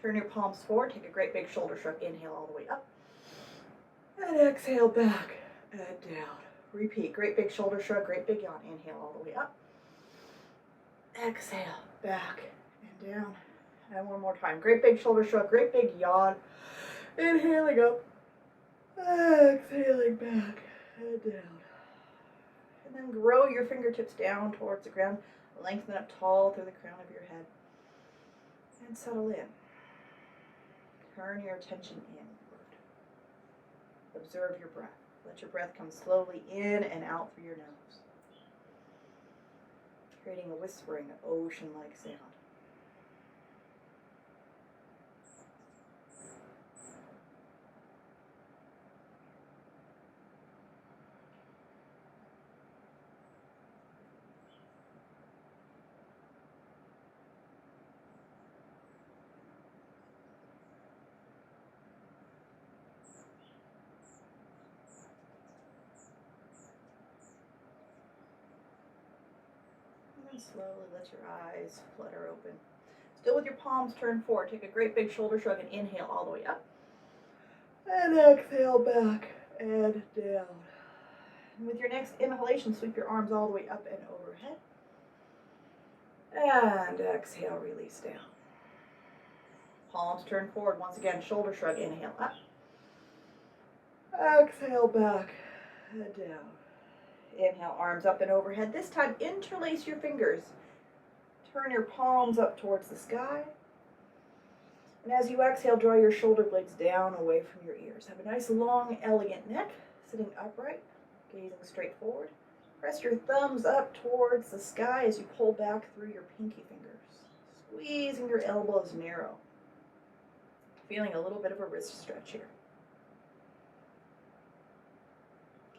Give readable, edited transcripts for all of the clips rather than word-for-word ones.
Turn your palms forward, take a great big shoulder shrug, inhale all the way up. And exhale back and down. Repeat, great big shoulder shrug, great big yawn, inhale all the way up. Exhale, back and down. And one more time, great big shoulder shrug, great big yawn, inhaling up, exhaling back and down. And then grow your fingertips down towards the ground, lengthen up tall through the crown of your head, and settle in. Turn your attention inward. Observe your breath. Let your breath come slowly in and out through your nose, creating a whispering, ocean-like sound. And slowly let your eyes flutter open. Still with your palms turned forward, take a great big shoulder shrug and inhale all the way up. And exhale back and down. And with your next inhalation, sweep your arms all the way up and overhead. And exhale, release down. Palms turn forward. Once again, shoulder shrug, inhale up. Exhale back and down. Inhale, arms up and overhead. This time, interlace your fingers. Turn your palms up towards the sky. And as you exhale, draw your shoulder blades down away from your ears. Have a nice, long, elegant neck, sitting upright, gazing straight forward. Press your thumbs up towards the sky as you pull back through your pinky fingers, squeezing your elbows narrow. Feeling a little bit of a wrist stretch here.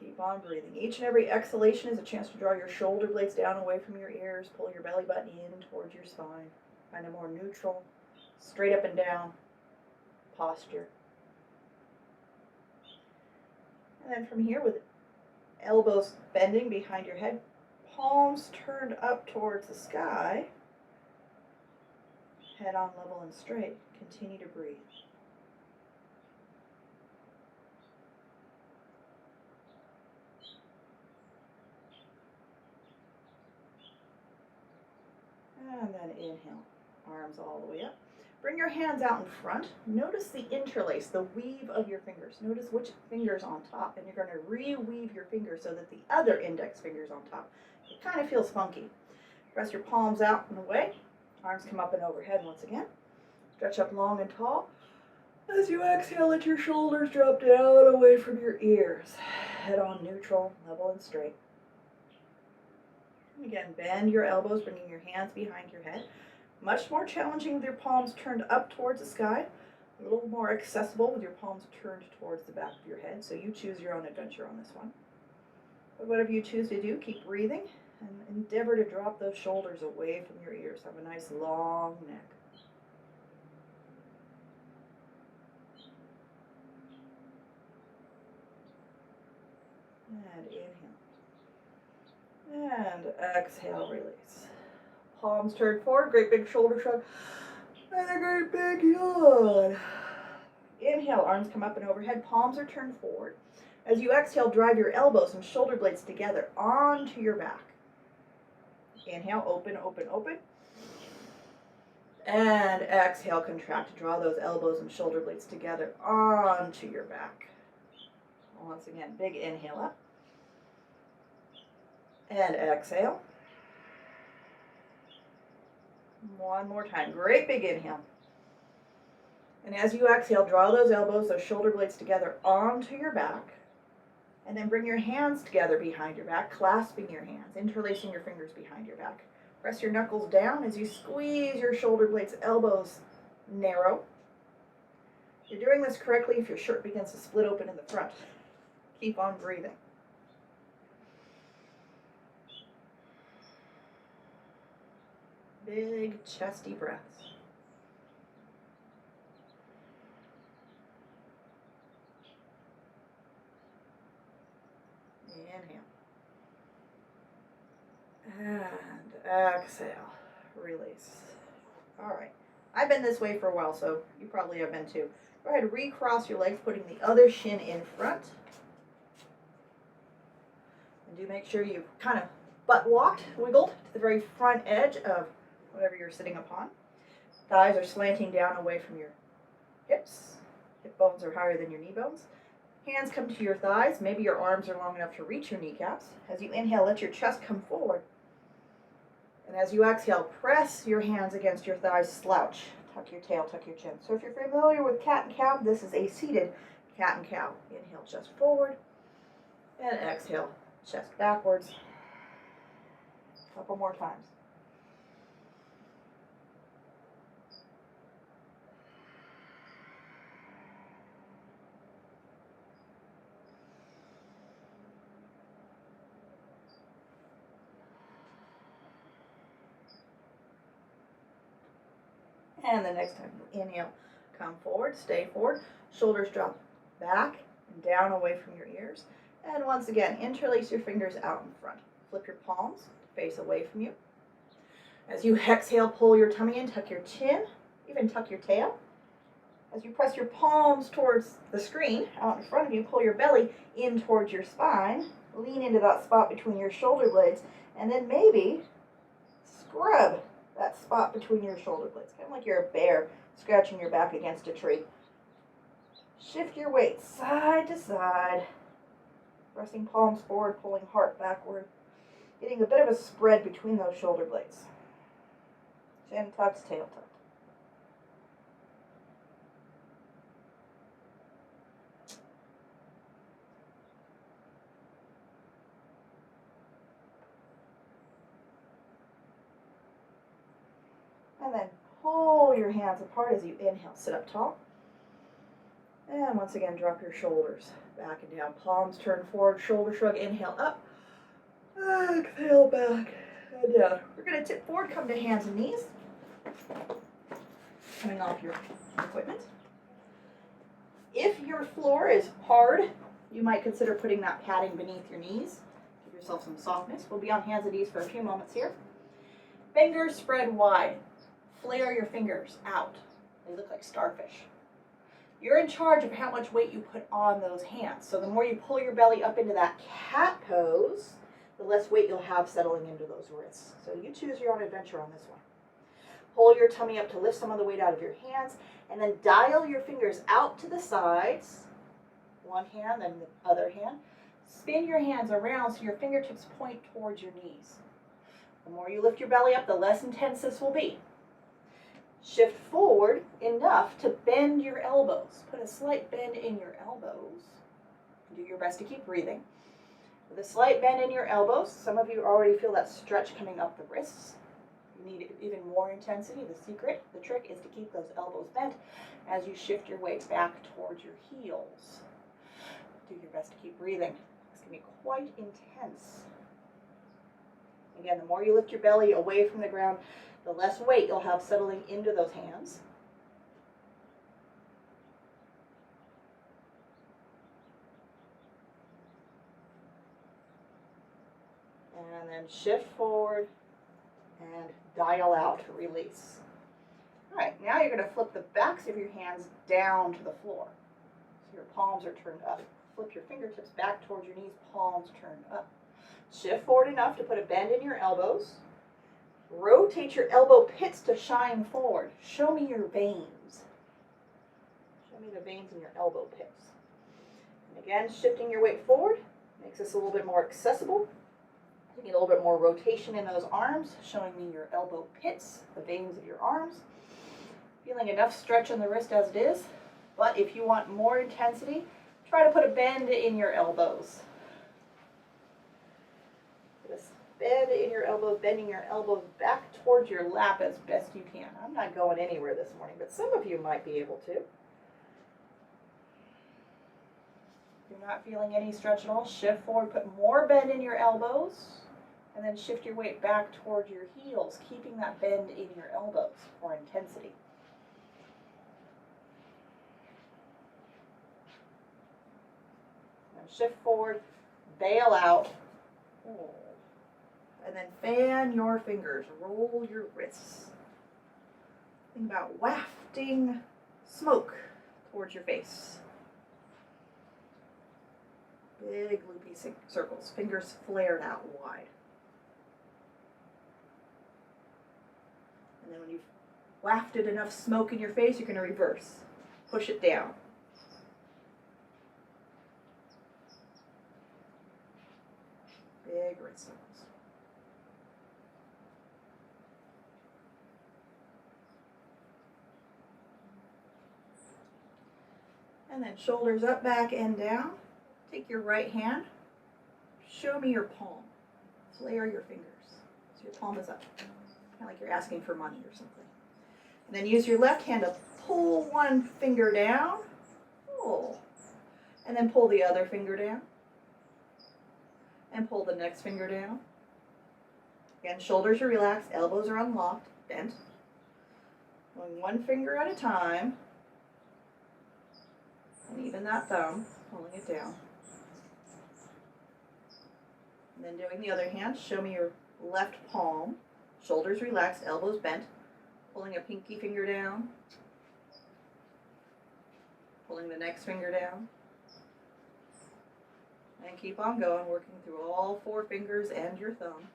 Keep on breathing. Each and every exhalation is a chance to draw your shoulder blades down away from your ears, pull your belly button in towards your spine. Find a more neutral, straight up and down posture. And then from here, with elbows bending behind your head, palms turned up towards the sky, head on level and straight, continue to breathe. And then inhale, arms all the way up. Bring your hands out in front. Notice the interlace, the weave of your fingers. Notice which finger's on top, and you're going to re-weave your fingers so that the other index finger's on top. It kind of feels funky. Press your palms out and away. Arms come up and overhead once again. Stretch up long and tall. As you exhale, let your shoulders drop down away from your ears. Head on neutral, level and straight. Again, bend your elbows, bringing your hands behind your head. Much more challenging with your palms turned up towards the sky. A little more accessible with your palms turned towards the back of your head. So you choose your own adventure on this one. But whatever you choose to do, keep breathing and endeavor to drop those shoulders away from your ears. Have a nice long neck. And inhale. And exhale, release. Palms turned forward, great big shoulder shrug, and a great big yawn. Inhale, arms come up and overhead, palms are turned forward. As you exhale, drive your elbows and shoulder blades together onto your back. Inhale, open, open, open. And exhale, contract. Draw those elbows and shoulder blades together onto your back. Once again, big inhale up. And exhale. One more time. Great big inhale. And as you exhale, draw those elbows, those shoulder blades together onto your back. And then bring your hands together behind your back, clasping your hands, interlacing your fingers behind your back. Press your knuckles down as you squeeze your shoulder blades, elbows narrow. You're doing this correctly if your shirt begins to split open in the front. Keep on breathing. Big chesty breaths. Inhale. And exhale. Release. All right. I've been this way for a while, so you probably have been too. Go ahead and recross your legs, putting the other shin in front. And do make sure you kind of butt walked, wiggled to the very front edge of whatever you're sitting upon. Thighs are slanting down away from your hips. Hip bones are higher than your knee bones. Hands come to your thighs. Maybe your arms are long enough to reach your kneecaps. As you inhale, let your chest come forward. And as you exhale, press your hands against your thighs, slouch. Tuck your tail, tuck your chin. So if you're familiar with cat and cow, this is a seated cat and cow. Inhale, chest forward. And exhale, chest backwards. A couple more times. And the next time you inhale, come forward, stay forward. Shoulders drop back and down away from your ears. And once again, interlace your fingers out in front. Flip your palms, face away from you. As you exhale, pull your tummy in, tuck your chin, even tuck your tail. As you press your palms towards the screen out in front of you, pull your belly in towards your spine. Lean into that spot between your shoulder blades, and then maybe scrub that spot between your shoulder blades, kind of like you're a bear scratching your back against a tree. Shift your weight side to side, pressing palms forward, pulling heart backward, getting a bit of a spread between those shoulder blades. Chin tucked, tail tucked. And then pull your hands apart as you inhale. Sit up tall. And once again, drop your shoulders back and down. Palms turn forward, shoulder shrug. Inhale up. Exhale back and down. We're going to tip forward, come to hands and knees. Coming off your equipment. If your floor is hard, you might consider putting that padding beneath your knees. Give yourself some softness. We'll be on hands and knees for a few moments here. Fingers spread wide. Flare your fingers out. They look like starfish. You're in charge of how much weight you put on those hands. So the more you pull your belly up into that cat pose, the less weight you'll have settling into those wrists. So you choose your own adventure on this one. Pull your tummy up to lift some of the weight out of your hands, and then dial your fingers out to the sides. One hand, then the other hand. Spin your hands around so your fingertips point towards your knees. The more you lift your belly up, the less intense this will be. Shift forward enough to bend your elbows. Put a slight bend in your elbows. Do your best to keep breathing. With a slight bend in your elbows, some of you already feel that stretch coming up the wrists. You need even more intensity. The trick is to keep those elbows bent as you shift your weight back towards your heels. Do your best to keep breathing. It's going to be quite intense. Again, the more you lift your belly away from the ground, the less weight you'll have settling into those hands. And then shift forward and dial out to release. All right, now you're going to flip the backs of your hands down to the floor. So your palms are turned up. Flip your fingertips back towards your knees, palms turned up. Shift forward enough to put a bend in your elbows. Rotate your elbow pits to shine forward. Show me your veins. Show me the veins in your elbow pits. And again, shifting your weight forward makes this a little bit more accessible. You need a little bit more rotation in those arms, showing me your elbow pits, the veins of your arms. Feeling enough stretch in the wrist as it is, but if you want more intensity, try to put a bend in your elbows. Bend in your elbows, bending your elbows back towards your lap as best you can. I'm not going anywhere this morning, but some of you might be able to. If you're not feeling any stretch at all, shift forward, put more bend in your elbows, and then shift your weight back towards your heels, keeping that bend in your elbows for intensity. Now shift forward, bail out. And then fan your fingers, roll your wrists. Think about wafting smoke towards your face. Big loopy circles, fingers flared out wide. And then when you've wafted enough smoke in your face, you're going to reverse. Push it down. Big red circles. And then shoulders up, back, and down. Take your right hand. Show me your palm. Flare your fingers. So your palm is up. Kind of like you're asking for money or something. And then use your left hand to pull one finger down. Pull. And then pull the other finger down. And pull the next finger down. Again, shoulders are relaxed, elbows are unlocked, bent. Going one finger at a time. And even that thumb, pulling it down. And then doing the other hand, show me your left palm. Shoulders relaxed, elbows bent. Pulling a pinky finger down. Pulling the next finger down. And keep on going, working through all four fingers and your thumb.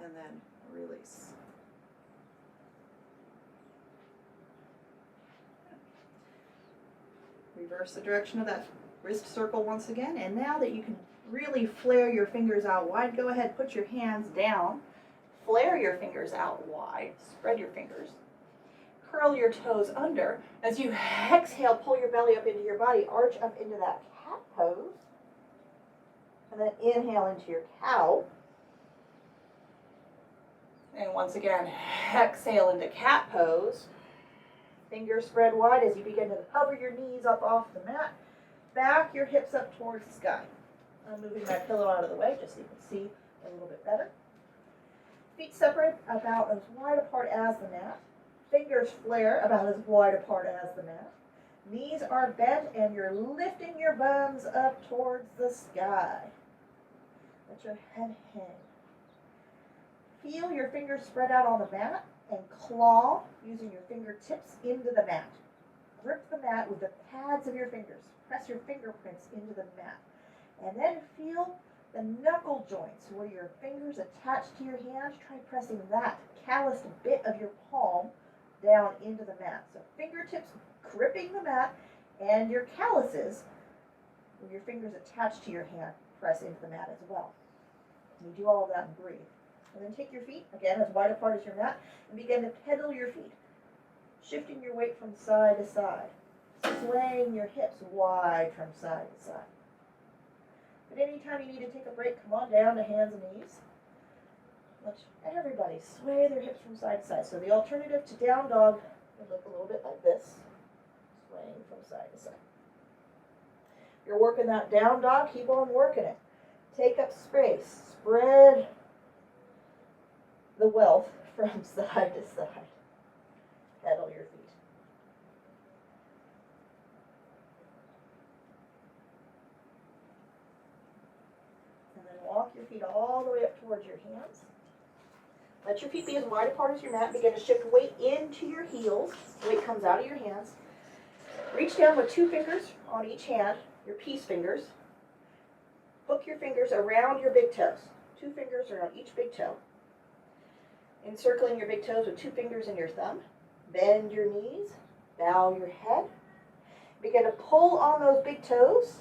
And then release. Reverse the direction of that wrist circle once again. And now that you can really flare your fingers out wide, go ahead, put your hands down. Flare your fingers out wide. Spread your fingers. Curl your toes under. As you exhale, pull your belly up into your body. Arch up into that cat pose. And then inhale into your cow. And once again, exhale into cat pose. Fingers spread wide as you begin to hover your knees up off the mat. Back your hips up towards the sky. I'm moving my pillow out of the way just so you can see a little bit better. Feet separate about as wide apart as the mat. Fingers flare about as wide apart as the mat. Knees are bent and you're lifting your buns up towards the sky. Let your head hang. Feel your fingers spread out on the mat and claw using your fingertips into the mat. Grip the mat with the pads of your fingers. Press your fingerprints into the mat. And then feel the knuckle joints where your fingers attach to your hands. Try pressing that calloused bit of your palm down into the mat. So fingertips gripping the mat and your calluses where your fingers attached to your hand press into the mat as well. You do all of that and breathe. And then take your feet, again, as wide apart as your mat, and begin to pedal your feet, shifting your weight from side to side, swaying your hips wide from side to side. But anytime you need to take a break, come on down to hands and knees. Let everybody sway their hips from side to side. So the alternative to down dog would look a little bit like this, swaying from side to side. If you're working that down dog, keep on working it. Take up space, spread the wealth from side to side. Pedal your feet. And then walk your feet all the way up towards your hands. Let your feet be as wide apart as your mat. Begin to shift weight into your heels. Weight comes out of your hands. Reach down with two fingers on each hand, your peace fingers. Hook your fingers around your big toes. Two fingers around each big toe. Encircling your big toes with two fingers and your thumb. Bend your knees. Bow your head. Begin to pull on those big toes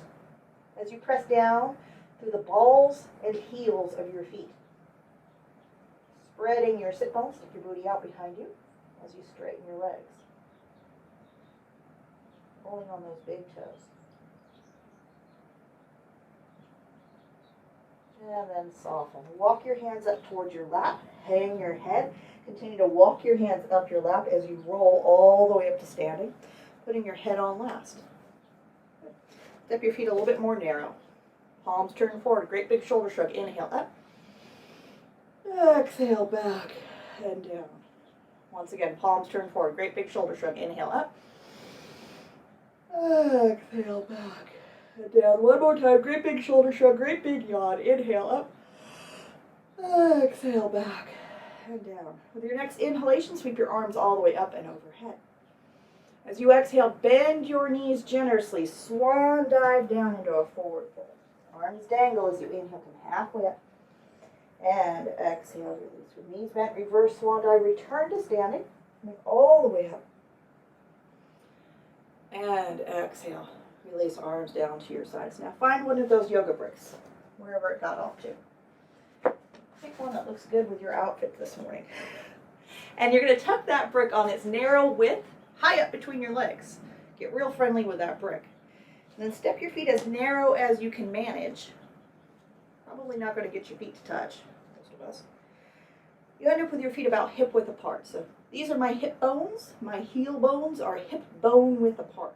as you press down through the balls and heels of your feet. Spreading your sit bones. Stick your booty out behind you as you straighten your legs. Pulling on those big toes. And then soften. Walk your hands up towards your lap. Hang your head. Continue to walk your hands up your lap as you roll all the way up to standing, putting your head on last. Step your feet a little bit more narrow. Palms turn forward. Great big shoulder shrug. Inhale up. Exhale back and down. Once again, palms turn forward. Great big shoulder shrug. Inhale up. Exhale back Head down one more time. Great big shoulder shrug, great big yawn. Inhale up. Exhale back and down. With your next inhalation, sweep your arms all the way up and overhead. As you exhale, bend your knees generously. Swan dive down into a forward fold. Arms dangle as you inhale, come halfway up. And exhale, release. With knees bent, reverse swan dive, return to standing. Move all the way up. And exhale. Release arms down to your sides. Now find one of those yoga bricks, wherever it got off to. Pick one that looks good with your outfit this morning. And you're going to tuck that brick on its narrow width, high up between your legs. Get real friendly with that brick. And then step your feet as narrow as you can manage. Probably not going to get your feet to touch, most of us. You end up with your feet about hip width apart. So these are my hip bones. My heel bones are hip bone width apart.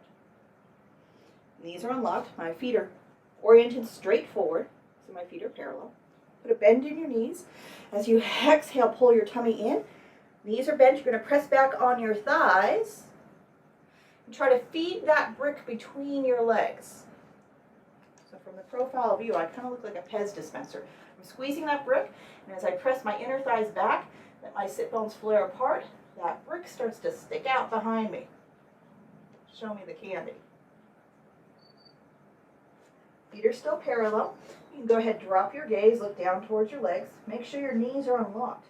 Knees are unlocked. My feet are oriented straight forward, so my feet are parallel. Put a bend in your knees. As you exhale, pull your tummy in. Knees are bent. You're going to press back on your thighs. And try to feed that brick between your legs. So from the profile view, I kind of look like a Pez dispenser. I'm squeezing that brick, and as I press my inner thighs back, let my sit bones flare apart, that brick starts to stick out behind me. Show me the candy. Feet are still parallel. You can go ahead and drop your gaze, look down towards your legs. Make sure your knees are unlocked.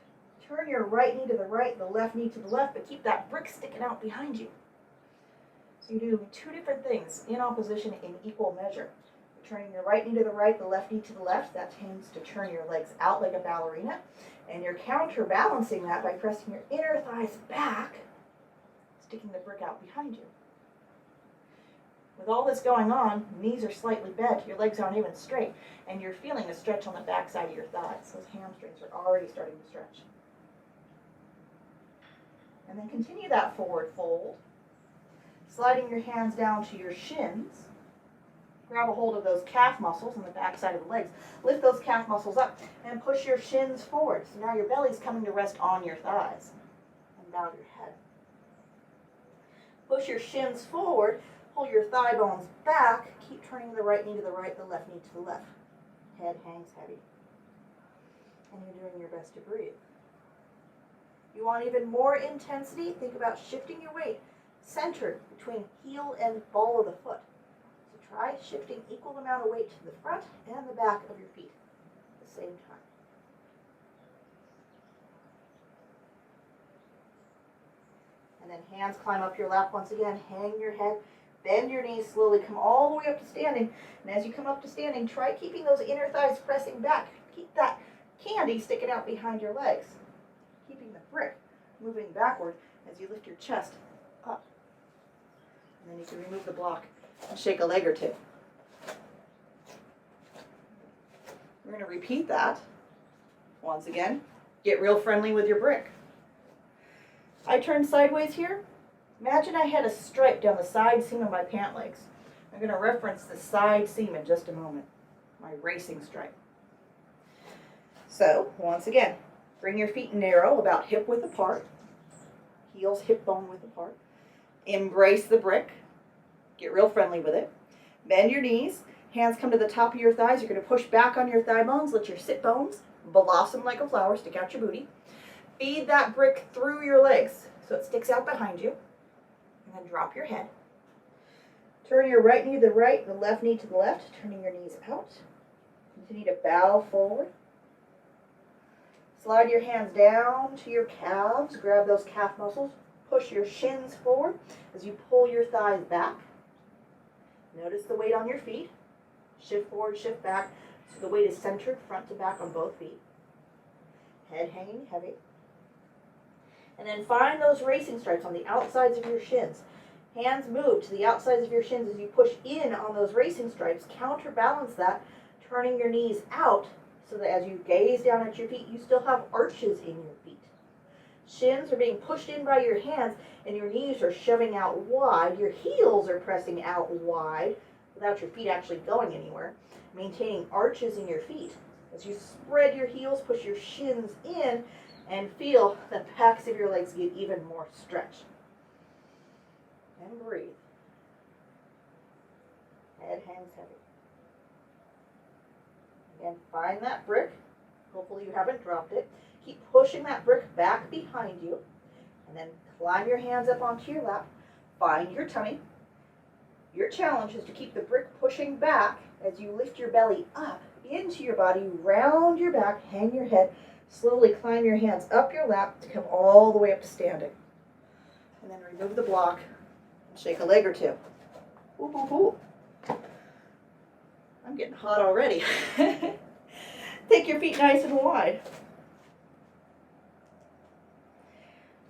Turn your right knee to the right, the left knee to the left, but keep that brick sticking out behind you. So you do two different things in opposition in equal measure. You're turning your right knee to the right, the left knee to the left. That tends to turn your legs out like a ballerina. And you're counterbalancing that by pressing your inner thighs back, sticking the brick out behind you. With all this going on, knees are slightly bent, your legs aren't even straight, and you're feeling a stretch on the back side of your thighs. Those hamstrings are already starting to stretch. And then continue that forward fold, sliding your hands down to your shins. Grab a hold of those calf muscles on the back side of the legs. Lift those calf muscles up and push your shins forward. So now your belly's coming to rest on your thighs. And bow your head. Push your shins forward. Pull your thigh bones back. Keep turning the right knee to the right, the left knee to the left. Head hangs heavy. And you're doing your best to breathe. You want even more intensity? Think about shifting your weight centered between heel and ball of the foot. So try shifting equal amount of weight to the front and the back of your feet at the same time. And then hands climb up your lap once again. Hang your head. Bend your knees slowly. Come all the way up to standing. And as you come up to standing, try keeping those inner thighs pressing back. Keep that candy sticking out behind your legs. Keeping the brick moving backward as you lift your chest up. And then you can remove the block and shake a leg or two. We're going to repeat that. Once again, get real friendly with your brick. I turn sideways here. Imagine I had a stripe down the side seam of my pant legs. I'm going to reference the side seam in just a moment. My racing stripe. So, once again, bring your feet narrow, about hip width apart. Heels hip bone width apart. Embrace the brick. Get real friendly with it. Bend your knees. Hands come to the top of your thighs. You're going to push back on your thigh bones. Let your sit bones blossom like a flower. Stick out your booty. Feed that brick through your legs so it sticks out behind you. And then drop your head. Turn your right knee to the right, the left knee to the left, turning your knees out. Continue to bow forward. Slide your hands down to your calves. Grab those calf muscles. Push your shins forward as you pull your thighs back. Notice the weight on your feet. Shift forward, shift back, so the weight is centered front to back on both feet. Head hanging heavy. And then find those racing stripes on the outsides of your shins. Hands move to the outsides of your shins as you push in on those racing stripes. Counterbalance that, turning your knees out so that as you gaze down at your feet, you still have arches in your feet. Shins are being pushed in by your hands and your knees are shoving out wide. Your heels are pressing out wide without your feet actually going anywhere. Maintaining arches in your feet. As you spread your heels, push your shins in, and feel the backs of your legs get even more stretched. And breathe. Head hangs heavy. And find that brick. Hopefully you haven't dropped it. Keep pushing that brick back behind you. And then climb your hands up onto your lap. Find your tummy. Your challenge is to keep the brick pushing back as you lift your belly up into your body, round your back, hang your head, slowly climb your hands up your lap to come all the way up to standing. And then remove the block and shake a leg or two. Ooh, ooh, ooh. I'm getting hot already. Take your feet nice and wide.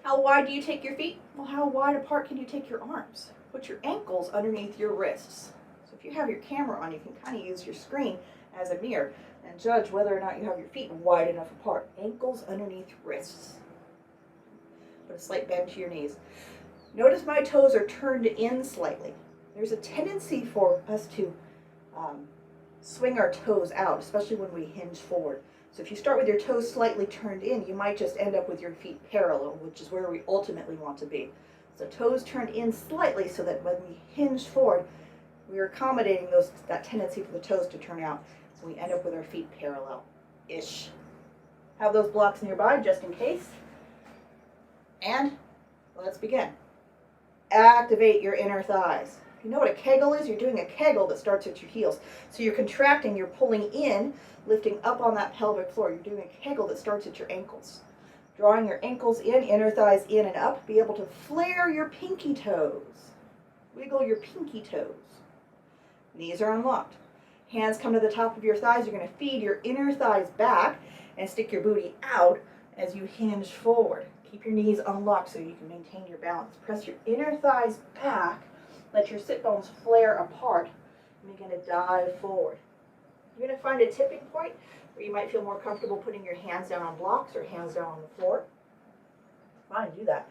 How wide do you take your feet? Well, how wide apart can you take your arms? Put your ankles underneath your wrists. So if you have your camera on, you can kind of use your screen as a mirror and judge whether or not you have your feet wide enough apart. Ankles underneath wrists. Put a slight bend to your knees. Notice my toes are turned in slightly. There's a tendency for us to swing our toes out, especially when we hinge forward. So if you start with your toes slightly turned in, you might just end up with your feet parallel, which is where we ultimately want to be. So toes turned in slightly so that when we hinge forward, we are accommodating that tendency for the toes to turn out. So we end up with our feet parallel-ish. Have those blocks nearby just in case. And let's begin. Activate your inner thighs. If you know what a Kegel is, you're doing a Kegel that starts at your heels. So you're contracting, you're pulling in, lifting up on that pelvic floor. You're doing a Kegel that starts at your ankles. Drawing your ankles in, inner thighs in and up. Be able to flare your pinky toes. Wiggle your pinky toes. Knees are unlocked. Hands come to the top of your thighs. You're going to feed your inner thighs back and stick your booty out as you hinge forward. Keep your knees unlocked so you can maintain your balance. Press your inner thighs back. Let your sit bones flare apart. And you're going to dive forward. You're going to find a tipping point where you might feel more comfortable putting your hands down on blocks or hands down on the floor. Fine, do that.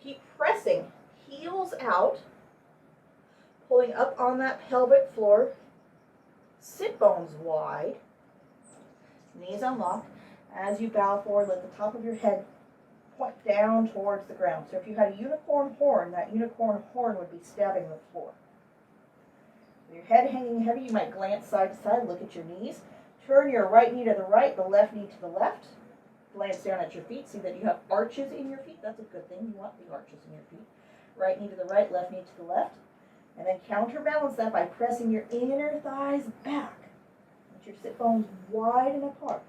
Keep pressing, heels out, pulling up on that pelvic floor, sit bones wide, knees unlocked. As you bow forward, let the top of your head point down towards the ground. So if you had a unicorn horn, that unicorn horn would be stabbing the floor. With your head hanging heavy, you might glance side to side, look at your knees. Turn your right knee to the right, the left knee to the left. Glance down at your feet. See that you have arches in your feet. That's a good thing. You want the arches in your feet. Right knee to the right, left knee to the left. And then counterbalance that by pressing your inner thighs back. Let your sit bones wide and apart.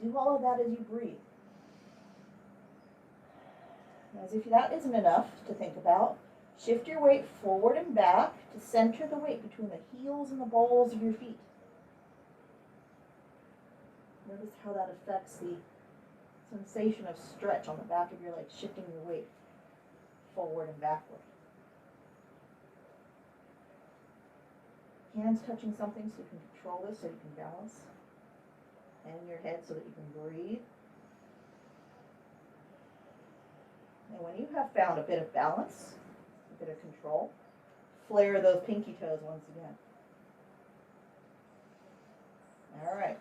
Do all of that as you breathe. As if that isn't enough to think about, shift your weight forward and back to center the weight between the heels and the balls of your feet. Notice how that affects the sensation of stretch on the back of your legs, shifting your weight forward and backward. Hands touching something so you can control this, so you can balance. And your head so that you can breathe. And when you have found a bit of balance, a bit of control, flare those pinky toes once again. All right.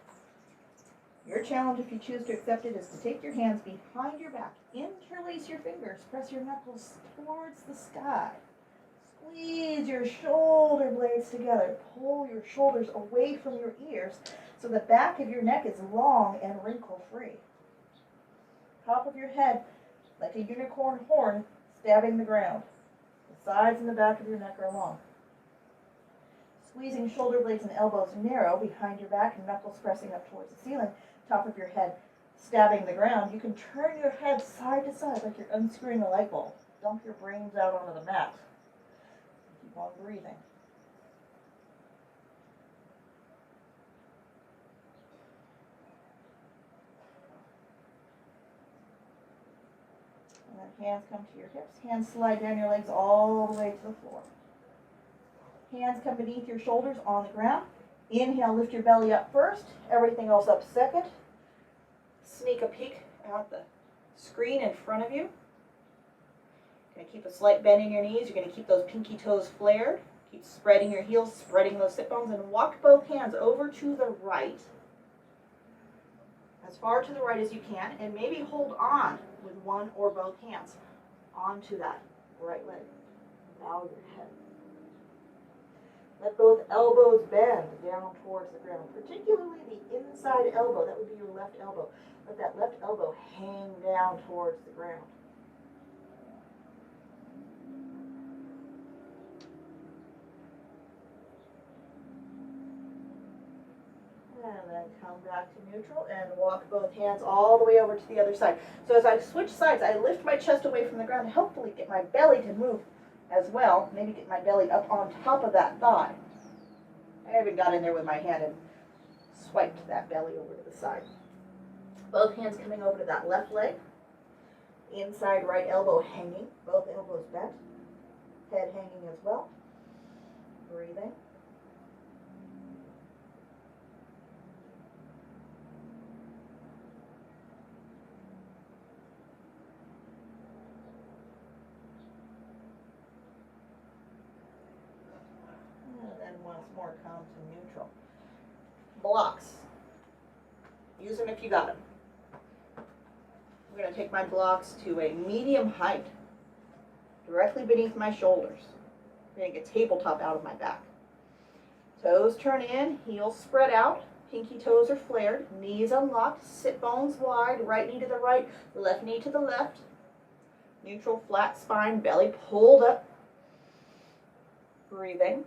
Your challenge, if you choose to accept it, is to take your hands behind your back, interlace your fingers, press your knuckles towards the sky. Squeeze your shoulder blades together. Pull your shoulders away from your ears so the back of your neck is long and wrinkle-free. Top of your head like a unicorn horn stabbing the ground. The sides and the back of your neck are long. Squeezing shoulder blades and elbows narrow behind your back and knuckles pressing up towards the ceiling. Top of your head stabbing the ground. You can turn your head side to side like you're unscrewing a light bulb. Dump your brains out onto the mat. Keep on breathing. And then hands come to your hips. Hands slide down your legs all the way to the floor. Hands come beneath your shoulders on the ground. Inhale, lift your belly up first, everything else up second. Sneak a peek at the screen in front of you. You're going to keep a slight bend in your knees. You're going to keep those pinky toes flared. Keep spreading your heels, spreading those sit bones, and walk both hands over to the right. As far to the right as you can, and maybe hold on with one or both hands onto that right leg. Bow your head. Let both elbows bend down towards the ground, particularly the inside elbow. That would be your left elbow. Let that left elbow hang down towards the ground. And then come back to neutral and walk both hands all the way over to the other side. So as I switch sides, I lift my chest away from the ground, hopefully get my belly to move as well. Maybe get my belly up on top of that thigh. I even got in there with my hand and swiped that belly over to the side. Both hands coming over to that left leg. Inside right elbow hanging, both elbows bent. Head hanging as well. Breathing. And then once more come to neutral. Blocks. Use them if you got them. I'm going to take my blocks to a medium height, directly beneath my shoulders. I'm going to get tabletop out of my back. Toes turn in, heels spread out, pinky toes are flared, knees unlocked, sit bones wide, right knee to the right, left knee to the left. Neutral flat spine, belly pulled up. Breathing.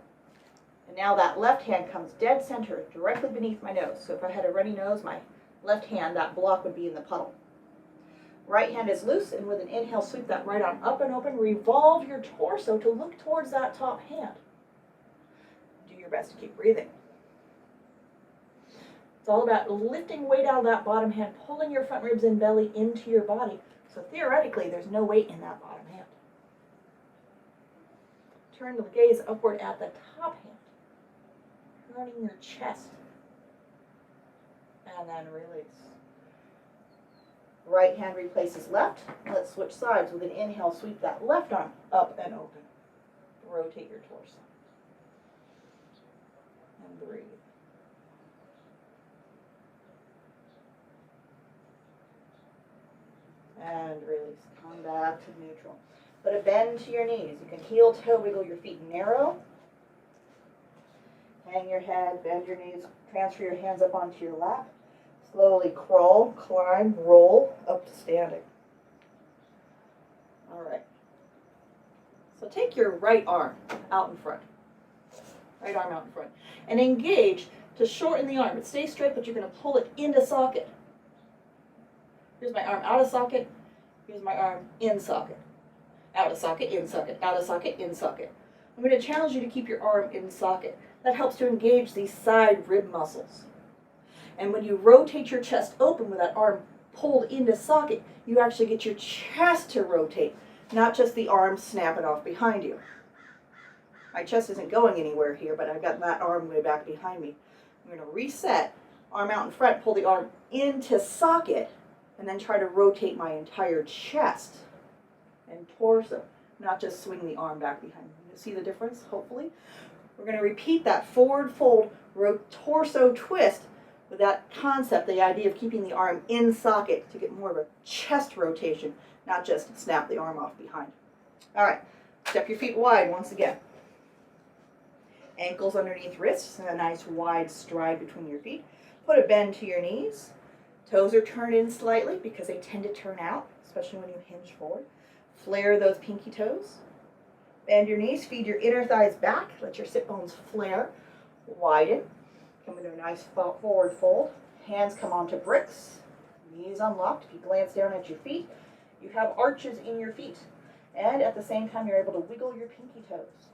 And now that left hand comes dead center, directly beneath my nose. So if I had a runny nose, my left hand, that block would be in the puddle. Right hand is loose, and with an inhale, sweep that right arm up and open. Revolve your torso to look towards that top hand. Do your best to keep breathing. It's all about lifting weight out of that bottom hand, pulling your front ribs and belly into your body. So theoretically, there's no weight in that bottom hand. Turn the gaze upward at the top hand. Turning your chest. And then release. Right hand replaces left. Let's switch sides. With an inhale, sweep that left arm up and open. Rotate your torso. And breathe. And release. Come back to neutral. Put a bend to your knees. You can heel toe wiggle your feet narrow. Hang your head, bend your knees, transfer your hands up onto your lap. Slowly crawl, climb, roll up to standing. All right. So take your right arm out in front. Right arm out in front. And engage to shorten the arm. It stays straight, but you're going to pull it into socket. Here's my arm out of socket. Here's my arm in socket. Out of socket, in socket, out of socket, in socket. I'm going to challenge you to keep your arm in socket. That helps to engage these side rib muscles. And when you rotate your chest open with that arm pulled into socket, you actually get your chest to rotate, not just the arm snapping off behind you. My chest isn't going anywhere here, but I've got that arm way back behind me. I'm going to reset, arm out in front, pull the arm into socket, and then try to rotate my entire chest and torso, not just swing the arm back behind me. You see the difference, hopefully? We're going to repeat that forward fold, torso twist with that concept, the idea of keeping the arm in socket to get more of a chest rotation, not just snap the arm off behind. All right, step your feet wide once again. Ankles underneath wrists, and a nice wide stride between your feet. Put a bend to your knees. Toes are turned in slightly because they tend to turn out, especially when you hinge forward. Flare those pinky toes. Bend your knees, feed your inner thighs back. Let your sit bones flare. Widen. Come into a nice forward fold. Hands come onto bricks. Knees unlocked. If you glance down at your feet, you have arches in your feet. And at the same time, you're able to wiggle your pinky toes.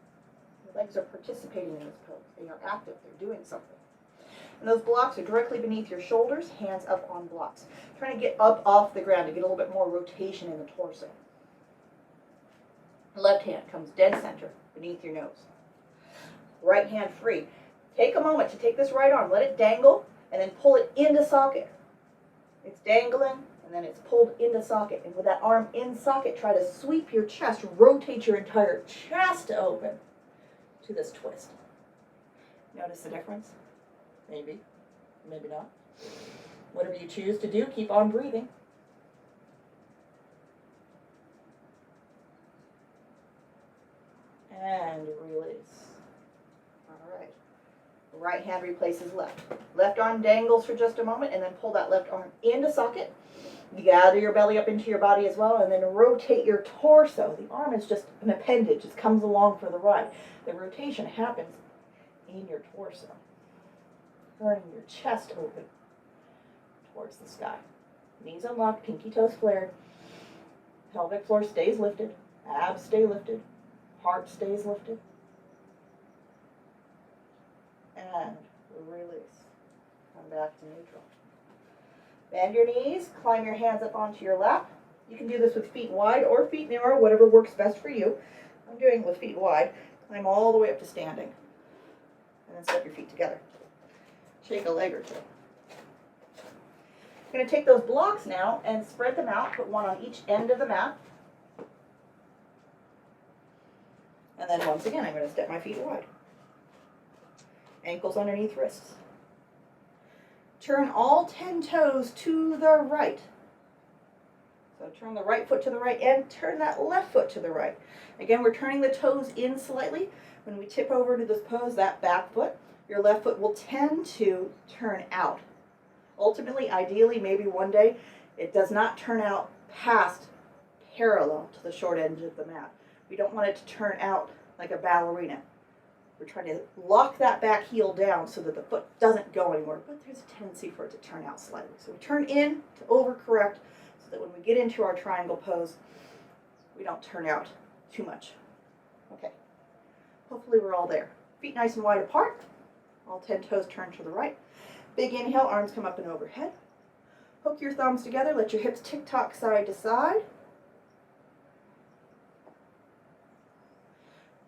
Your legs are participating in this pose. They are active. They're doing something. And those blocks are directly beneath your shoulders, hands up on blocks. Trying to get up off the ground to get a little bit more rotation in the torso. Left hand comes dead center beneath your nose. Right hand free. Take a moment to take this right arm, let it dangle, and then pull it into socket. It's dangling, and then it's pulled into socket. And with that arm in socket, try to sweep your chest, rotate your entire chest open to this twist. Notice the difference? Maybe, maybe not. Whatever you choose to do, keep on breathing. And release. All right. replaces left. Left arm dangles for just a moment, and then pull that left arm into socket. You gather your belly up into your body as well, and then rotate your torso. The arm is just an appendage, just comes along for the ride. The rotation happens in your torso. Turning your chest open towards the sky. Knees unlocked, pinky toes flared. Pelvic floor stays lifted. Abs stay lifted. Heart stays lifted. And release. Come back to neutral. Bend your knees, climb your hands up onto your lap. You can do this with feet wide or feet narrow, whatever works best for you. I'm doing it with feet wide. Climb all the way up to standing. And then step your feet together. Shake a leg or two. I'm going to take those blocks now and spread them out, put one on each end of the mat. And then once again, I'm going to step my feet wide. Ankles underneath wrists. Turn all 10 toes to the right. So turn the right foot to the right and turn that left foot to the right. Again, we're turning the toes in slightly. When we tip over to this pose, that back foot, your left foot will tend to turn out. Ultimately, ideally, maybe one day, it does not turn out past parallel to the short edge of the mat. We don't want it to turn out like a ballerina. We're trying to lock that back heel down so that the foot doesn't go anywhere, but there's a tendency for it to turn out slightly. So we turn in to overcorrect so that when we get into our triangle pose, we don't turn out too much. Okay, hopefully we're all there. Feet nice and wide apart, all 10 toes turn to the right. Big inhale, arms come up and overhead. Hook your thumbs together, let your hips tick-tock side to side.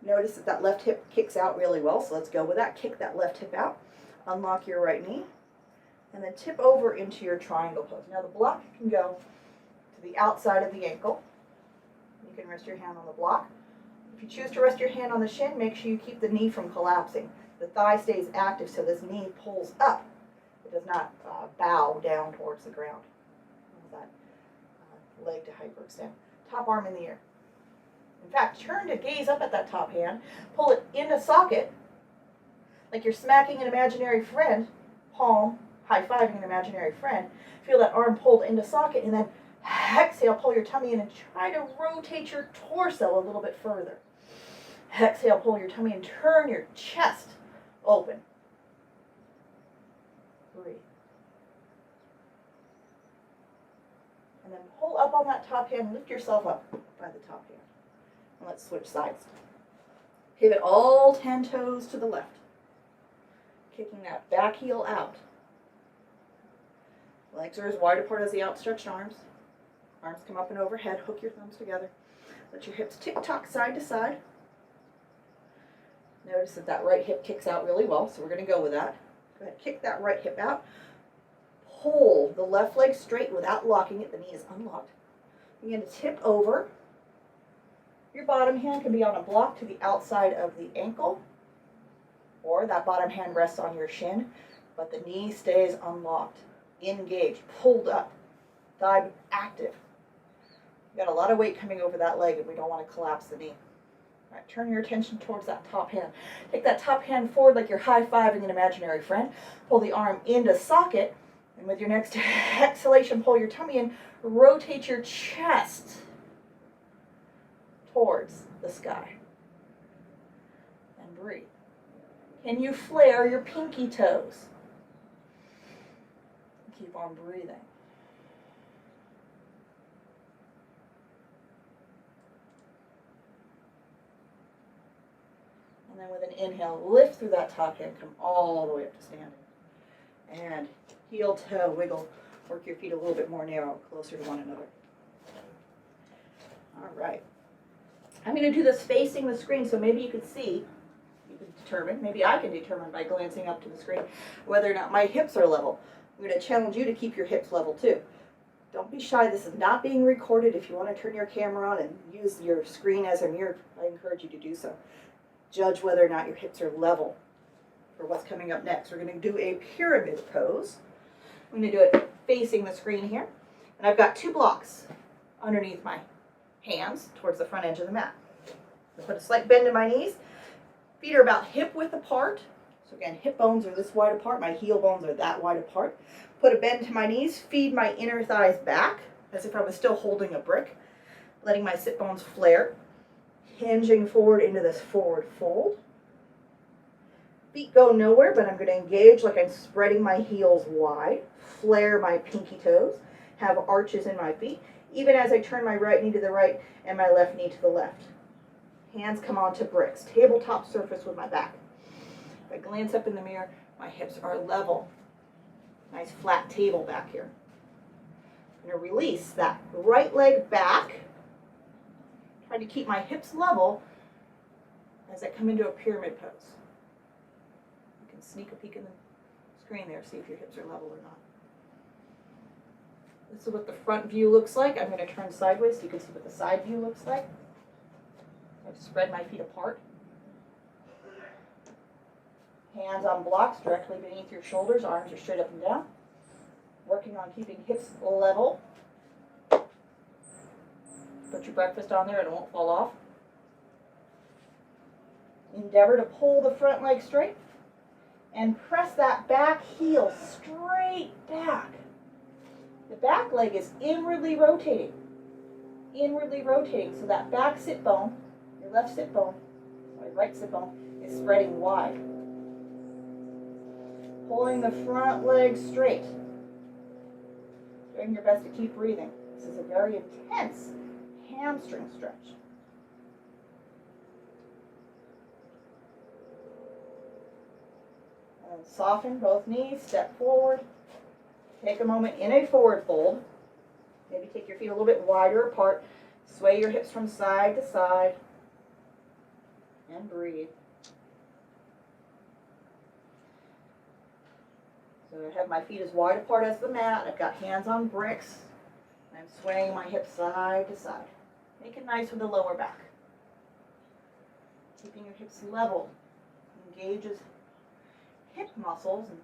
Notice that that left hip kicks out really well, so let's go with that. Kick that left hip out, unlock your right knee, and then tip over into your triangle pose. Now the block can go to the outside of the ankle. You can rest your hand on the block. If you choose to rest your hand on the shin, make sure you keep the knee from collapsing. The thigh stays active so this knee pulls up. It does not bow down towards the ground. That leg to hyperextend. Top arm in the air. In fact, turn to gaze up at that top hand, pull it into socket, like you're smacking an imaginary friend, palm, high-fiving an imaginary friend. Feel that arm pulled into socket, and then exhale, pull your tummy in and try to rotate your torso a little bit further. Exhale, pull your tummy and turn your chest open. Breathe. And then pull up on that top hand, lift yourself up by the top hand. And let's switch sides. Pivot all 10 toes to the left. Kicking that back heel out. Legs are as wide apart as the outstretched arms. Arms come up and overhead. Hook your thumbs together. Let your hips tick-tock side to side. Notice that that right hip kicks out really well, so we're going to go with that. Go ahead, kick that right hip out. Pull the left leg straight without locking it. The knee is unlocked. Begin to tip over. Your bottom hand can be on a block to the outside of the ankle, or that bottom hand rests on your shin, but the knee stays unlocked, engaged, pulled up, thigh active. You've got a lot of weight coming over that leg, and we don't want to collapse the knee. All right, turn your attention towards that top hand. Take that top hand forward like you're high-fiving an imaginary friend. Pull the arm into socket, and with your next exhalation, pull your tummy in, rotate your chest towards the sky. And breathe. Can you flare your pinky toes? Keep on breathing. And then with an inhale, lift through that top hand, come all the way up to standing. And heel toe wiggle. Work your feet a little bit more narrow, closer to one another. All right. I'm going to do this facing the screen, so maybe you can see, you can determine, maybe I can determine by glancing up to the screen, whether or not my hips are level. I'm going to challenge you to keep your hips level too. Don't be shy. This is not being recorded. If you want to turn your camera on and use your screen as a mirror, I encourage you to do so. Judge whether or not your hips are level for what's coming up next. We're going to do a pyramid pose. I'm going to do it facing the screen here. And I've got 2 blocks underneath my hands towards the front edge of the mat. I put a slight bend in my knees. Feet are about hip width apart, So again, hip bones are this wide apart, my heel bones are that wide apart. Put a bend to my knees, feed my inner thighs back as if I was still holding a brick, letting my sit bones flare, hinging forward into this forward fold. Feet go nowhere, but I'm going to engage like I'm spreading my heels wide, flare my pinky toes, have arches in my feet, even as I turn my right knee to the right and my left knee to the left. Hands come onto bricks, tabletop surface with my back. If I glance up in the mirror, my hips are level. Nice flat table back here. I'm going to release that right leg back, trying to keep my hips level as I come into a pyramid pose. You can sneak a peek in the screen there, see if your hips are level or not. This is what the front view looks like. I'm going to turn sideways so you can see what the side view looks like. I've spread my feet apart. Hands on blocks directly beneath your shoulders, arms are straight up and down. Working on keeping hips level. Put your breakfast on there and it won't fall off. Endeavor to pull the front leg straight and press that back heel straight back. The back leg is inwardly rotating so that back sit bone, your left sit bone, sorry, right sit bone, is spreading wide. Pulling the front leg straight. Doing your best to keep breathing. This is a very intense hamstring stretch. And soften both knees, step forward. Take a moment in a forward fold. Maybe take your feet a little bit wider apart. Sway your hips from side to side. And breathe. So I have my feet as wide apart as the mat. I've got hands on bricks. I'm swaying my hips side to side. Make it nice with the lower back. Keeping your hips level. Engages hip muscles. And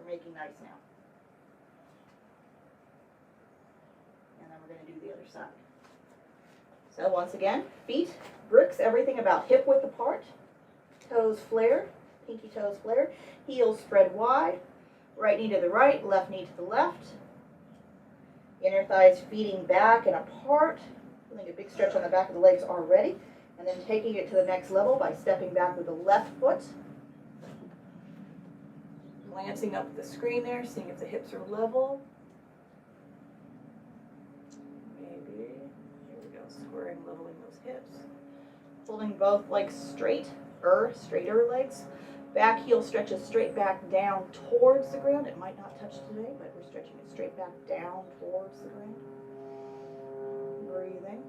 we're making nice now. And then we're going to do the other side. So once again, feet, bricks, everything about hip width apart. Toes flare, pinky toes flare. Heels spread wide. Right knee to the right, left knee to the left. Inner thighs feeding back and apart. Feeling a big stretch on the back of the legs already. And then taking it to the next level by stepping back with the left foot. Glancing up at the screen there, seeing if the hips are level. Maybe. Here we go, squaring, leveling those hips. Holding both legs straight, straighter legs. Back heel stretches straight back down towards the ground. It might not touch today, but we're stretching it straight back down towards the ground. Breathing.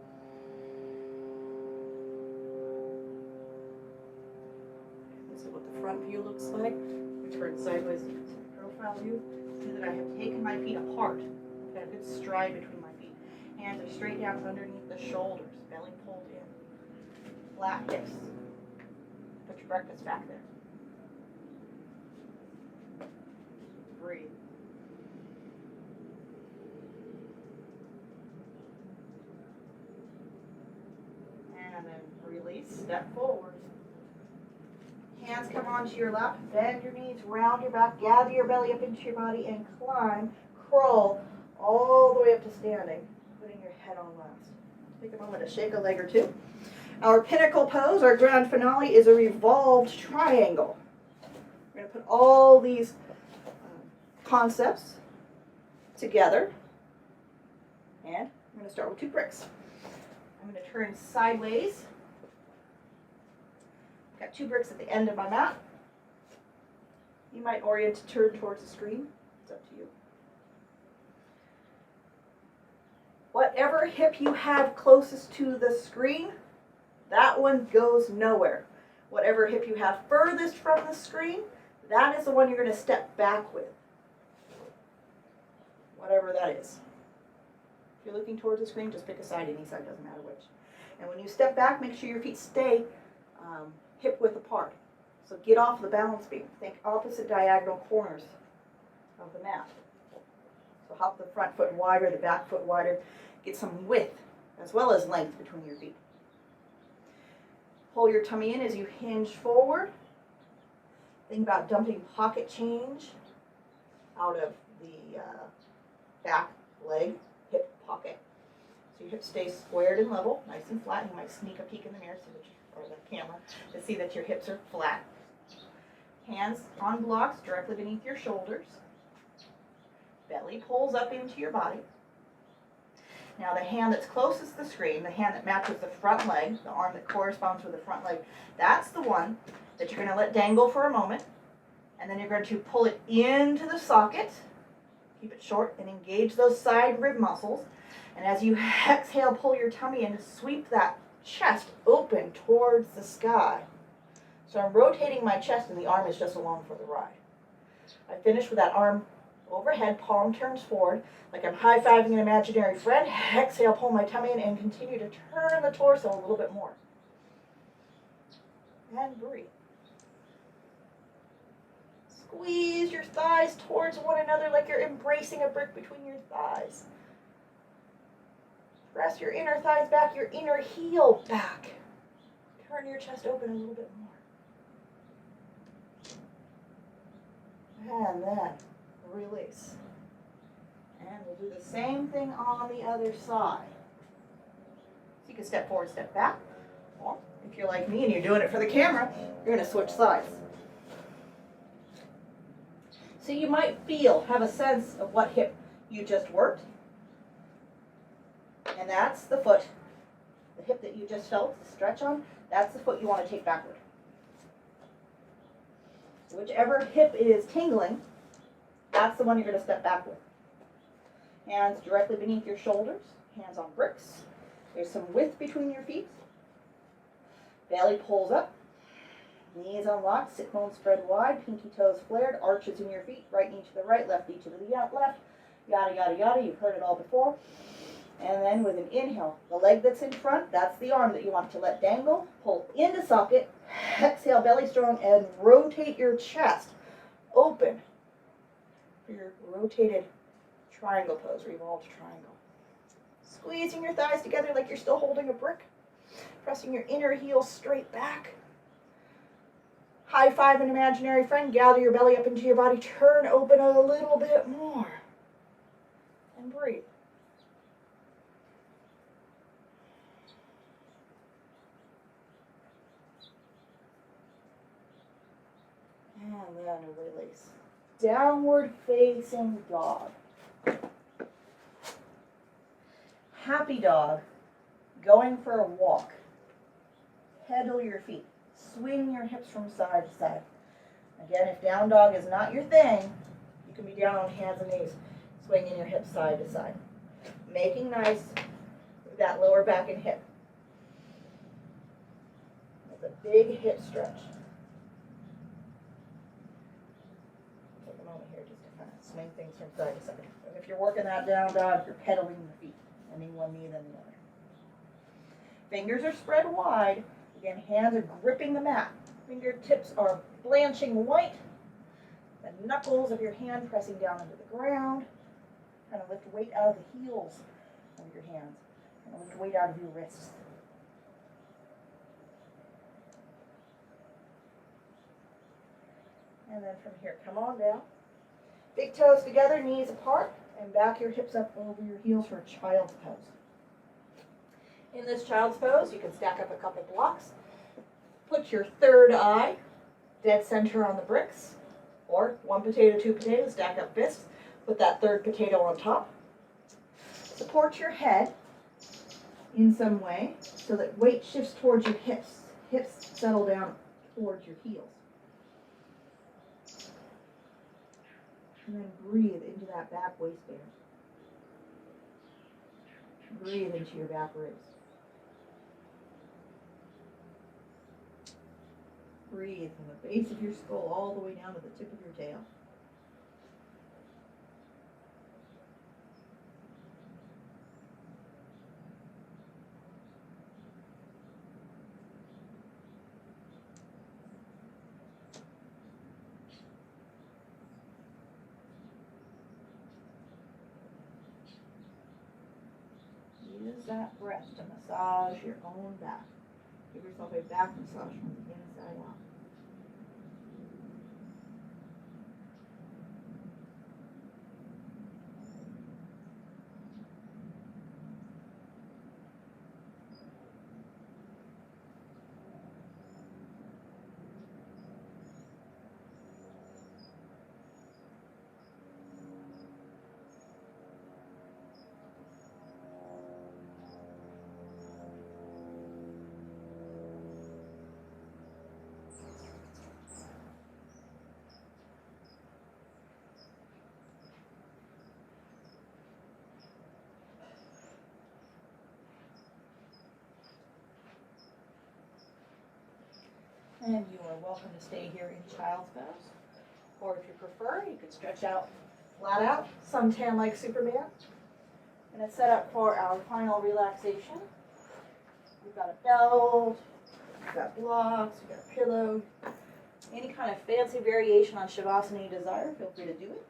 This is what the front view looks like. We turn sideways to the profile view. See that I have taken my feet apart. I've got a good stride between my feet. Hands are straight down underneath the shoulders. Belly pulled in. Flat hips. Put your breakfast back there. Breathe. And then release, step forward. Hands come onto your lap, bend your knees, round your back, gather your belly up into your body, and climb, crawl all the way up to standing, putting your head on last. Take a moment to shake a leg or two. Our pinnacle pose, our grand finale, is a revolved triangle. We're going to put all these concepts together, and I'm going to start with 2 bricks. I'm going to turn sideways. I've got 2 bricks at the end of my mat. You might orient to turn towards the screen. It's up to you. Whatever hip you have closest to the screen, that one goes nowhere. Whatever hip you have furthest from the screen, that is the one you're going to step back with. Whatever that is. If you're looking towards the screen, just pick a side. Any side, doesn't matter which. And when you step back, make sure your feet stay hip width apart. So get off the balance beam. Think opposite diagonal corners of the mat. So hop the front foot wider, the back foot wider. Get some width as well as length between your feet. Pull your tummy in as you hinge forward. Think about dumping pocket change out of the back leg hip pocket. So your hips stay squared and level, nice and flat. You might sneak a peek in the mirror so that or the camera to see that your hips are flat. Hands on blocks directly beneath your shoulders. Belly pulls up into your body. Now the hand that's closest to the screen, the hand that matches the front leg, the arm that corresponds with the front leg, that's the one that you're going to let dangle for a moment. And then you're going to pull it into the socket. Keep it short and engage those side rib muscles. And as you exhale, pull your tummy in to sweep that chest open towards the sky. So I'm rotating my chest and the arm is just along for the ride. I finish with that arm overhead, palm turns forward, like I'm high-fiving an imaginary friend. Exhale, pull my tummy in and continue to turn the torso a little bit more. And breathe. Squeeze your thighs towards one another like you're embracing a brick between your thighs. Press your inner thighs back, your inner heel back. Turn your chest open a little bit more. And then release. And we'll do the same thing on the other side. So you can step forward, step back. Or if you're like me and you're doing it for the camera, you're going to switch sides. So you might have a sense of what hip you just worked. And that's the foot, the hip that you just felt the stretch on, that's the foot you want to take backward. Whichever hip is tingling, that's the one you're going to step back with. Hands directly beneath your shoulders, hands on bricks. There's some width between your feet. Belly pulls up, knees unlocked, sit bones spread wide, pinky toes flared, arches in your feet, right knee to the right, left knee to the left, yada, yada, yada. You've heard it all before. And then with an inhale, the leg that's in front, that's the arm that you want to let dangle. Pull into socket. Exhale, belly strong, and rotate your chest open for your rotated triangle pose, revolved triangle. Squeezing your thighs together like you're still holding a brick. Pressing your inner heel straight back. High five an imaginary friend. Gather your belly up into your body. Turn open a little bit more. And breathe. And then release. Downward facing dog. Happy dog. Going for a walk. Pedal your feet. Swing your hips from side to side. Again, if down dog is not your thing, you can be down on hands and knees, swinging your hips side to side. Making nice with that lower back and hip. It's a big hip stretch. Take a moment here just to kind of swing things from side to side. And if you're working that down dog, you're pedaling the feet, ending one knee then the other. Fingers are spread wide. Again, hands are gripping the mat. Fingertips are blanching white. The knuckles of your hand pressing down into the ground. Kind of lift weight out of the heels of your hands. Kind of lift weight out of your wrists. And then from here, come on down. Big toes together, knees apart, and back your hips up over your heels for a child's pose. In this child's pose, you can stack up a couple blocks. Put your third eye dead center on the bricks, or one potato, two potatoes, stack up fists. Put that third potato on top. Support your head in some way so that weight shifts towards your hips. Hips settle down towards your heels. And then breathe into that back waistband. Breathe into your back ribs. Breathe from the base of your skull all the way down to the tip of your tail. Use that breath to massage your own back. Give yourself a back massage from the inside out. And you are welcome to stay here in child's pose. Or if you prefer, you could stretch out, flat out, suntan like Superman. And it's set up for our final relaxation. We've got a belt, we've got blocks, we've got a pillow. Any kind of fancy variation on Shavasana you desire, feel free to do it.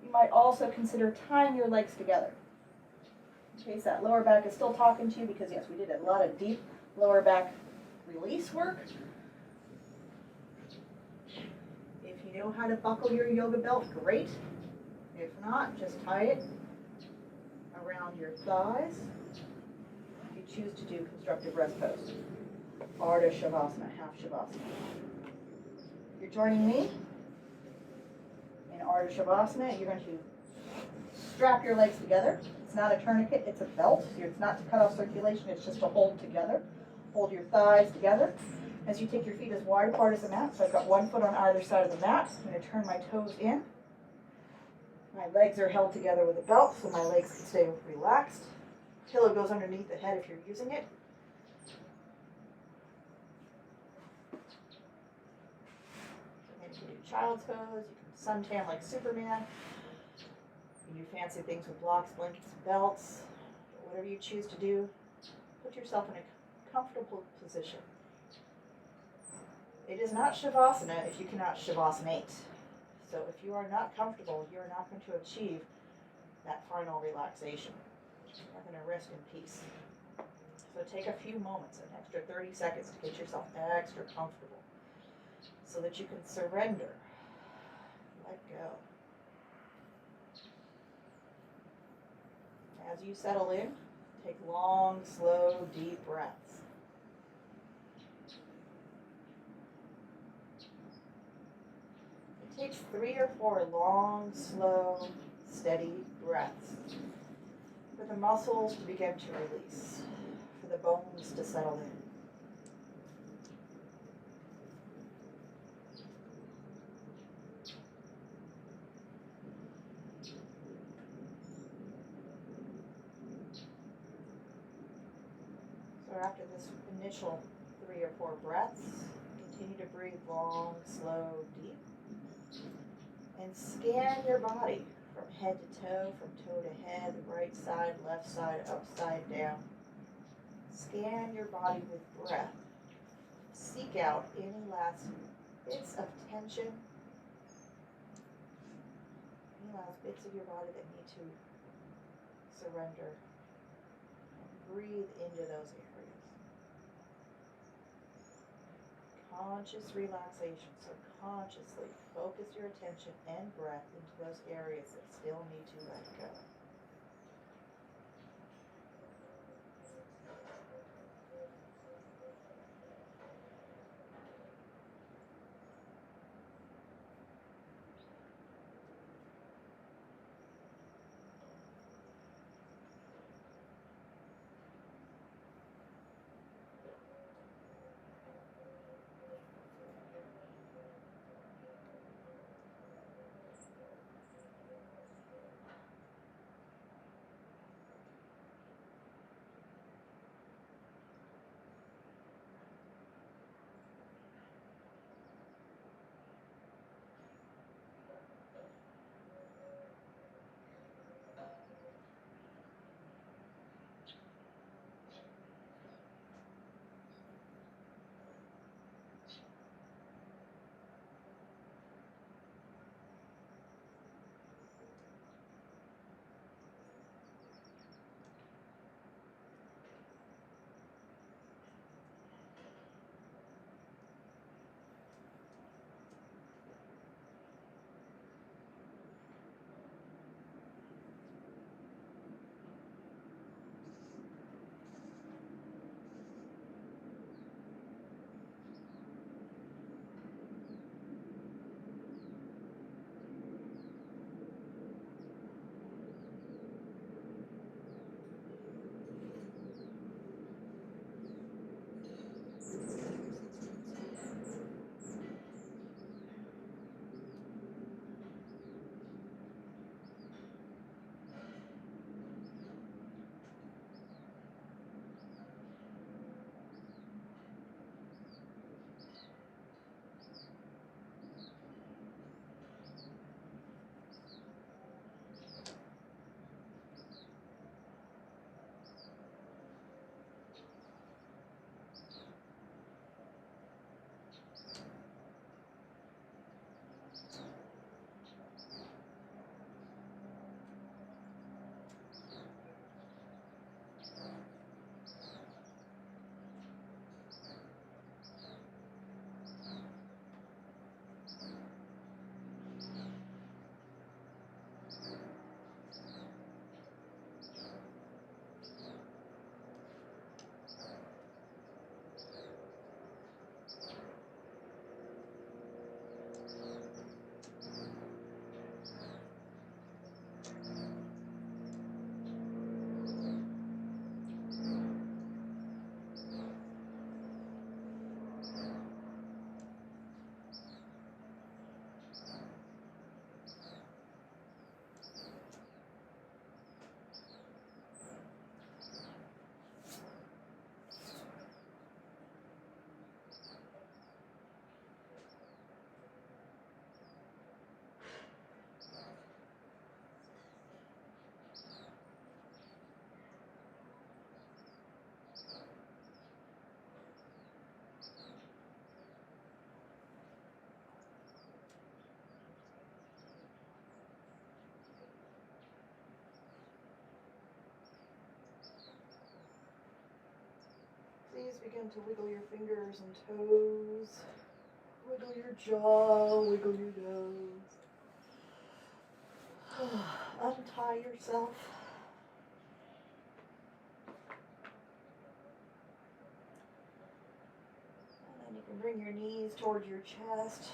You might also consider tying your legs together. In case that lower back is still talking to you, because yes, we did a lot of deep lower back release work. If you know how to buckle your yoga belt, great. If not, just tie it around your thighs. If you choose to do constructive rest pose. Ardha Shavasana, half Shavasana. You're joining me in Ardha Shavasana. You're going to strap your legs together. It's not a tourniquet, it's a belt. It's not to cut off circulation, it's just to hold together. Hold your thighs together. As you take your feet as wide apart as the mat, so I've got one foot on either side of the mat. I'm going to turn my toes in. My legs are held together with a belt, so my legs can stay relaxed. Pillow goes underneath the head if you're using it. And you can do child's pose, you can suntan like Superman. You can do fancy things with blocks, blankets, and belts. Whatever you choose to do, put yourself in a comfortable position. It is not Shavasana if you cannot Shavasanate. So if you are not comfortable, you are not going to achieve that final relaxation. You're not going to rest in peace. So take a few moments, an extra 30 seconds to get yourself extra comfortable so that you can surrender, let go. As you settle in, take long, slow, deep breaths. It takes 3 or 4 long, slow, steady breaths for the muscles to begin to release, for the bones to settle in. So after this initial 3 or 4 breaths, continue to breathe long, slow, deep. And scan your body from head to toe, from toe to head, right side, left side, upside down. Scan your body with breath. Seek out any last bits of tension, any last bits of your body that need to surrender. And breathe into those areas. Conscious relaxation, so consciously focus your attention and breath into those areas that still need to let go. please begin to wiggle your fingers and toes. Wiggle your jaw, wiggle your nose. Untie yourself. And then you can bring your knees towards your chest.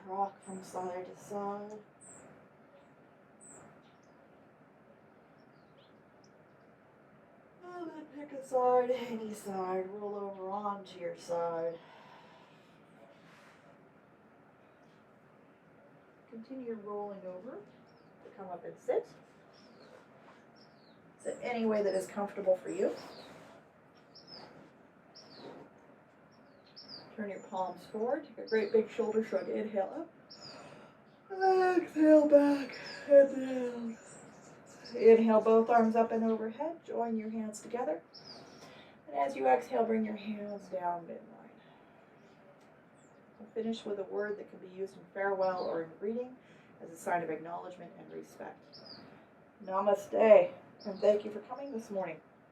Rock from side to side. And then pick a side, any side. Roll over onto your side. Continue rolling over to come up and sit. Sit any way that is comfortable for you. Turn your palms forward. Take a great big shoulder shrug. Inhale up. Exhale back and down. Inhale, both arms up and overhead. Join your hands together. And as you exhale, bring your hands down midline. We'll finish with a word that can be used in farewell or in greeting as a sign of acknowledgement and respect. Namaste, and thank you for coming this morning.